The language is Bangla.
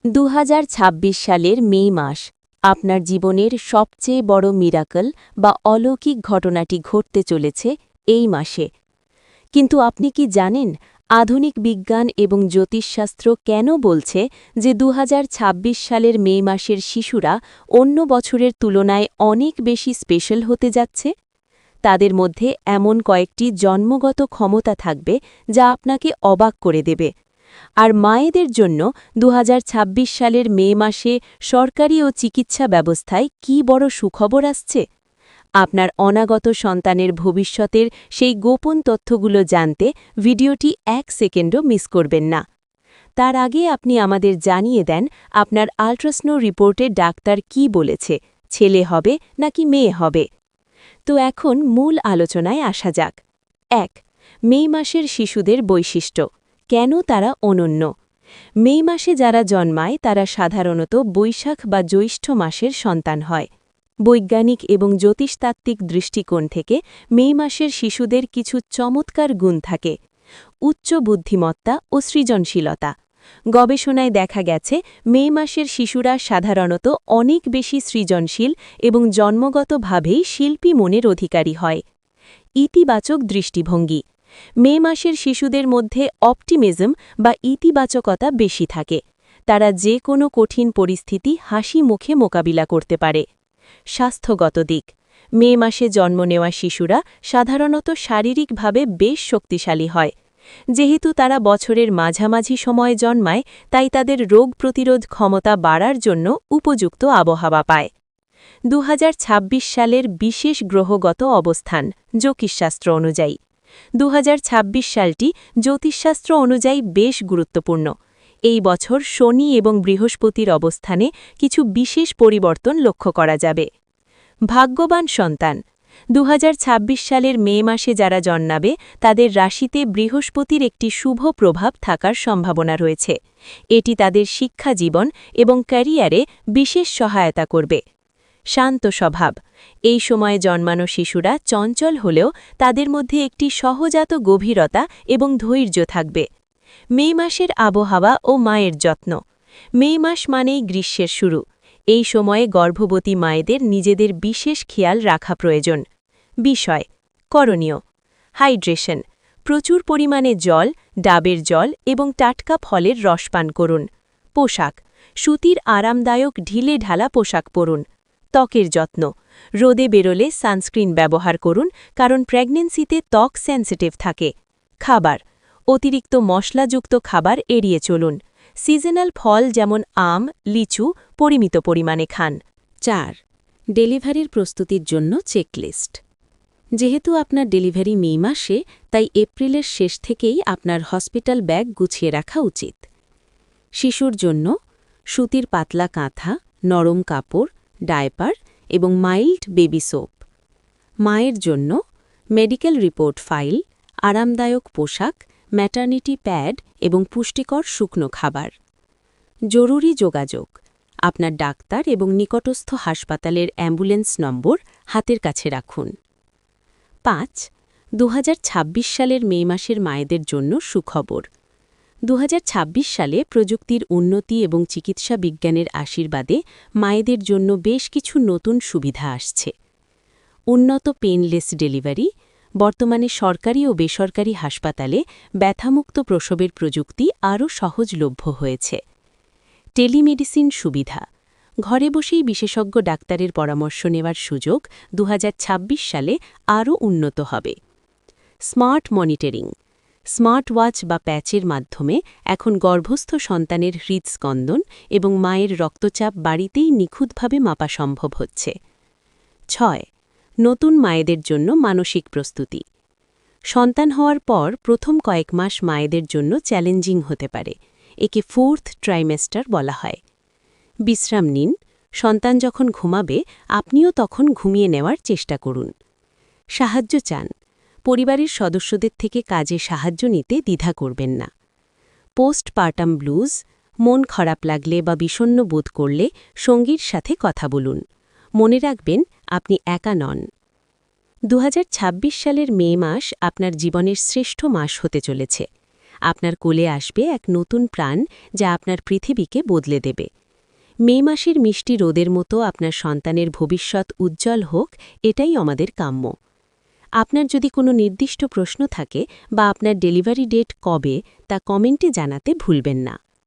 ২০২৬ সালের মে মাস আপনার জীবনের সবচেয়ে বড় মিরাকল বা অলৌকিক ঘটনাটি ঘটতে চলেছে এই মাসে। কিন্তু আপনি কি জানেন আধুনিক বিজ্ঞান এবং জ্যোতিষশাস্ত্র কেন বলছে যে ২০২৬ সালের মে মাসের শিশুরা অন্য বছরের তুলনায় অনেক বেশি স্পেশাল হতে যাচ্ছে? তাদের মধ্যে এমন কয়েকটি জন্মগত ক্ষমতা থাকবে যা আপনাকে অবাক করে দেবে। আর মায়েদের জন্য ২০২৬ সালের মে মাসে সরকারি ও চিকিৎসা ব্যবস্থায় কী বড় সুখবর আসছে? আপনার অনাগত সন্তানের ভবিষ্যতের সেই গোপন তথ্যগুলো জানতে ভিডিওটি ১ সেকেন্ডও মিস করবেন না। তার আগে আপনি আমাদের জানিয়ে দেন আপনার আল্ট্রাসনো রিপোর্টে ডাক্তার কী বলেছে, ছেলে হবে নাকি মেয়ে হবে। তো এখন মূল আলোচনায় আসা যাক। ১. মে মাসের শিশুদের বৈশিষ্ট্য, কেন তারা অনন্য? মে মাসে যারা জন্মায় তারা সাধারণত বৈশাখ বা জ্যৈষ্ঠ মাসের সন্তান হয়। বৈজ্ঞানিক এবং জ্যোতিষতাত্ত্বিক দৃষ্টিকোণ থেকে মে মাসের শিশুদের কিছু চমৎকার গুণ থাকে। উচ্চ বুদ্ধিমত্তা ও সৃজনশীলতা। গবেষণায় দেখা গেছে মে মাসের শিশুরা সাধারণত অনেক বেশি সৃজনশীল এবং জন্মগতভাবেই শিল্পী মনের অধিকারী হয়। ইতিবাচক দৃষ্টিভঙ্গি। মে মাসের শিশুদের মধ্যে অপটিমিজম বা ইতিবাচকতা বেশি থাকে। তারা যে কোনো কঠিন পরিস্থিতি হাসি মুখে মোকাবিলা করতে পারে। স্বাস্থ্যগত দিক। মে মাসে জন্ম নেওয়া শিশুরা সাধারণত শারীরিকভাবে বেশ শক্তিশালী হয়। যেহেতু তারা বছরের মাঝামাঝি সময়ে জন্মায়, তাই তাদের রোগ প্রতিরোধ ক্ষমতা বাড়ার জন্য উপযুক্ত আবহাওয়া পায়। ২০২৬ সালের বিশেষ গ্রহগত অবস্থান জ্যোতিষশাস্ত্র অনুযায়ী। ২০২৬ সালটি জ্যোতিষশাস্ত্র অনুযায়ী বেশ গুরুত্বপূর্ণ। এই বছর শনি এবং বৃহস্পতির অবস্থানে কিছু বিশেষ পরিবর্তন লক্ষ্য করা যাবে। ভাগ্যবান সন্তান। ২০২৬ সালের মে মাসে যারা জন্মাবে তাদের রাশিতে বৃহস্পতির একটি শুভ প্রভাব থাকার সম্ভাবনা রয়েছে। এটি তাদের শিক্ষা জীবন এবং ক্যারিয়ারে বিশেষ সহায়তা করবে। শান্ত স্বভাব। এই সময়ে জন্মানো শিশুরা চঞ্চল হলেও তাদের মধ্যে একটি সহজাত গভীরতা এবং ধৈর্য থাকবে। মে মাসের আবহাওয়া ও মায়ের যত্ন। মে মাস মানেই গ্রীষ্মের শুরু। এই সময়ে গর্ভবতী মায়েদের নিজেদের বিশেষ খেয়াল রাখা প্রয়োজন। বিষয় করণীয়। হাইড্রেশন। প্রচুর পরিমাণে জল, ডাবের জল এবং টাটকা ফলের রস পান করুন। পোশাক। সুতির আরামদায়ক ঢিলে ঢালা পোশাক পরুন। ত্বকের যত্ন। রোদে বেরোলে সানস্ক্রিন ব্যবহার করুন, কারণ প্রেগন্যান্সিতে ত্বক সেন্সিটিভ থাকে। খাবার। অতিরিক্ত মশলাযুক্ত খাবার এড়িয়ে চলুন। সিজনাল ফল যেমন আম, লিচু পরিমিত পরিমাণে খান। ৪. ডেলিভারির প্রস্তুতির জন্য চেকলিস্ট। যেহেতু আপনার ডেলিভারি মে মাসে, তাই এপ্রিলের শেষ থেকেই আপনার হসপিটাল ব্যাগ গুছিয়ে রাখা উচিত। শিশুর জন্য সুতির পাতলা কাঁথা, নরম কাপড়, ডায়পার এবং মাইল্ড বেবি সোপ। মায়ের জন্য মেডিকেল রিপোর্ট ফাইল, আরামদায়ক পোশাক, ম্যাটারনিটি প্যাড এবং পুষ্টিকর শুকনো খাবার। জরুরি যোগাযোগ। আপনার ডাক্তার এবং নিকটস্থ হাসপাতালের অ্যাম্বুলেন্স নম্বর হাতের কাছে রাখুন। ৫. ২০২৬ সালের মে মাসের মায়েদের জন্য সুখবর। ২০২৬ সালে প্রযুক্তির উন্নতি এবং চিকিৎসা বিজ্ঞানের আশীর্বাদে মায়েদের জন্য বেশ কিছু নতুন সুবিধা আসছে। উন্নত পেইনলেস ডেলিভারি। বর্তমানে সরকারি ও বেসরকারি হাসপাতালে ব্যথামুক্ত প্রসবের প্রযুক্তি আরও সহজলভ্য হয়েছে। টেলিমেডিসিন সুবিধা। ঘরে বসেই বিশেষজ্ঞ ডাক্তারের পরামর্শ নেওয়ার সুযোগ ২০২৬ সালে আরও উন্নত হবে। Smart monitoring. স্মার্ট ওয়াচ বা প্যাচের মাধ্যমে এখন গর্ভস্থ সন্তানের হৃদস্পন্দন এবং মায়ের রক্তচাপ বাড়িতেই নিখুঁতভাবে মাপা সম্ভব হচ্ছে। ৬. নতুন মায়েদের জন্য মানসিক প্রস্তুতি। সন্তান হওয়ার পর প্রথম কয়েক মাস মায়েদের জন্য চ্যালেঞ্জিং হতে পারে। একে 4th ট্রাইমেস্টার বলা হয়। বিশ্রাম নিন। সন্তান যখন ঘুমাবে, আপনিও তখন ঘুমিয়ে নেওয়ার চেষ্টা করুন। সাহায্য চান। পরিবারের সদস্যদের থেকে কাজে সাহায্য নিতে দ্বিধা করবেন না। Postpartum blues. মন খারাপ লাগলে বা বিষণ্ণ বোধ করলে সঙ্গীর সাথে কথা বলুন। মনে রাখবেন, আপনি একা নন। ২০২৬ সালের মে মাস আপনার জীবনের শ্রেষ্ঠ মাস হতে চলেছে। আপনার কোলে আসবে এক নতুন প্রাণ যা আপনার পৃথিবীকে বদলে দেবে। মে মাসের মিষ্টি রোদের মতো আপনার সন্তানের ভবিষ্যৎ উজ্জ্বল হোক, এটাই আমাদের কাম্য। আপনার যদি কোনো নির্দিষ্ট প্রশ্ন থাকে বা আপনার ডেলিভারি ডেট কবে, তা কমেন্টে জানাতে ভুলবেন না।